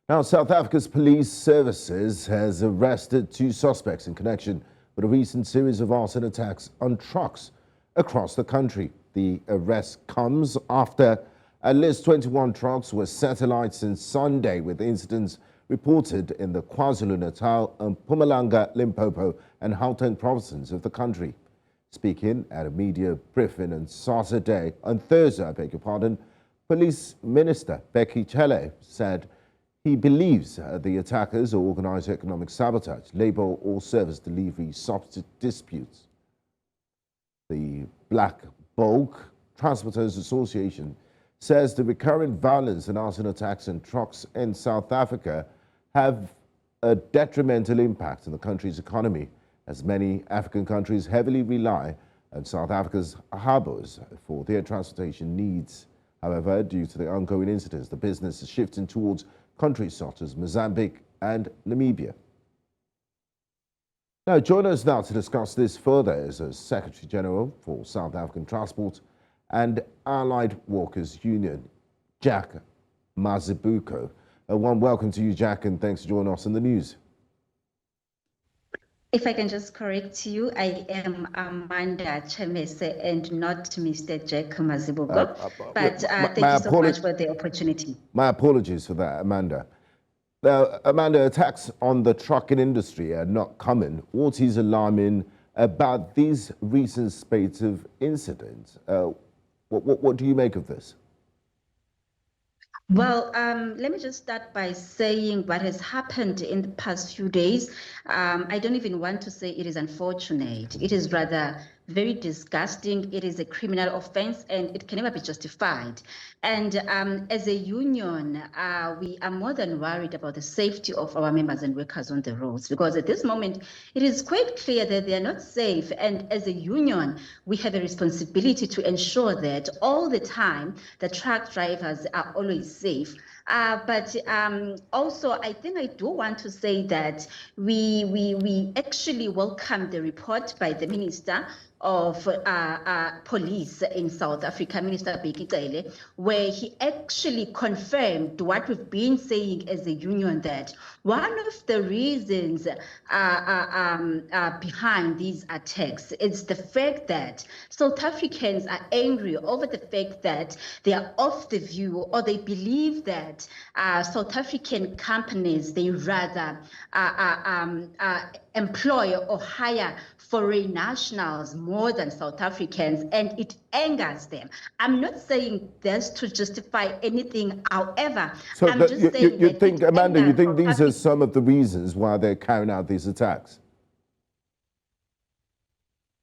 Now, South Africa's police services has arrested 2 suspects in connection with a recent series of arson attacks on trucks across the country. The arrest comes after at least 21 trucks were set alight since Sunday, with incidents reported in the KwaZulu-Natal, Mpumalanga, Limpopo and Gauteng provinces of the country. Speaking at a media briefing on Thursday, Police Minister Bheki Cele said he believes the attackers are organised economic sabotage, labour or service delivery disputes. The Black Bulk Transporters Association says the recurrent violence and arson attacks on trucks in South Africa have a detrimental impact on the country's economy, as many African countries heavily rely on South Africa's harbours for their transportation needs. However, due to the ongoing incidents, the business is shifting towards countries such as Mozambique and Namibia. Now, join us now to discuss this further is a Secretary General for South African Transport and Allied Workers Union, Jack Mazibuko. A warm welcome to you, Jack, and thanks for joining us in the news. If I can just correct you, I am Amanda Chemese and not Mr. Jack Mazibuko. Thank you so much for the opportunity. My apologies for that, Amanda. Now, Amanda, attacks on the trucking industry are not common. What is alarming about these recent spates of incidents? What do you make of this? Well, let me just start by saying what has happened in the past few days. I don't even want to say it is unfortunate. It is rather very disgusting. It is a criminal offense and it can never be justified. And as a union, we are more than worried about the safety of our members and workers on the roads, because at this moment, it is quite clear that they are not safe. And as a union, we have a responsibility to ensure that all the time the truck drivers are always safe. But also, I think I do want to say that we actually welcome the report by the Minister of Police in South Africa, Minister Bheki Cele, where he actually confirmed what we've been saying as a union, that one of the reasons behind these attacks is the fact that South Africans are angry over the fact that they are of the view, or they believe that South African companies, they rather employ or hire foreign nationals more than South Africans, and it angers them. I'm not saying this to justify anything, however, so I'm just saying you think, Amanda, you think these are some of the reasons why they're carrying out these attacks?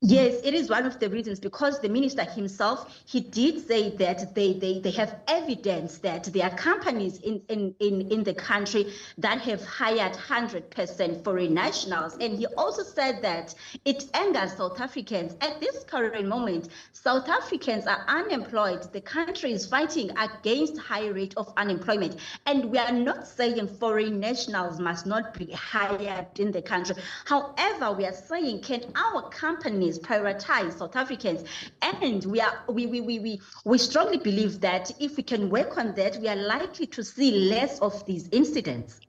Yes, it is one of the reasons, because the minister himself, he did say that they have evidence that there are companies in the country that have hired 100% foreign nationals. And he also said that it angers South Africans. At this current moment, South Africans are unemployed. The country is fighting against high rate of unemployment. And we are not saying foreign nationals must not be hired in the country. However, we are saying, can our companies prioritize South Africans? And we strongly believe that if we can work on that, we are likely to see less of these incidents.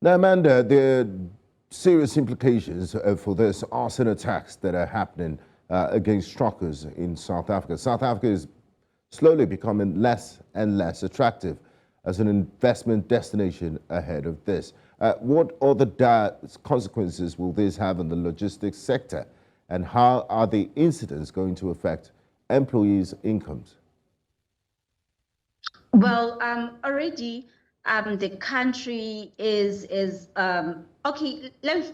Now, Amanda, there are serious implications for this arson attacks that are happening against truckers in South Africa. South Africa is slowly becoming less and less attractive as an investment destination ahead of this. What other dire consequences will this have on the logistics sector? And how are the incidents going to affect employees' incomes? Well, already the country is okay. Let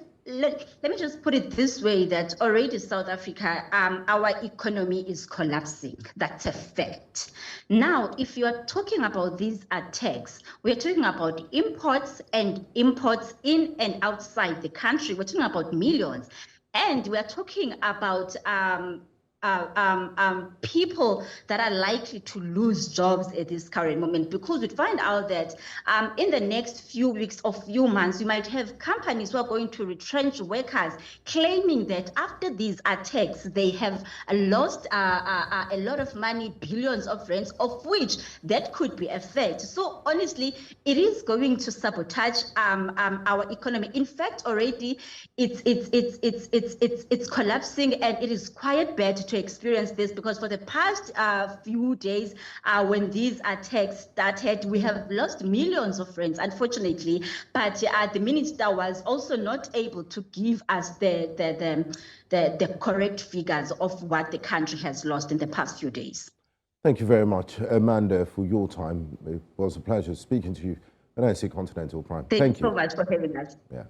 me just put it this way, that already South Africa, our economy is collapsing. That's a fact. Now, if you are talking about these attacks, we're talking about imports and imports in and outside the country. We're talking about millions. And we're talking about people that are likely to lose jobs at this current moment, because we find out that in the next few weeks or few months, you might have companies who are going to retrench workers, claiming that after these attacks, they have lost a lot of money, billions of rands, of which that could be a fact. So honestly, it is going to sabotage our economy. In fact, already it's collapsing, and it is quite bad to experience this, because for the past few days, when these attacks started, we have lost millions of rands, unfortunately. But the minister was also not able to give us the correct figures of what the country has lost in the past few days. Thank you very much, Amanda, for your time. It was a pleasure speaking to you at NC Continental Prime. Thank you so much for having us. Yeah.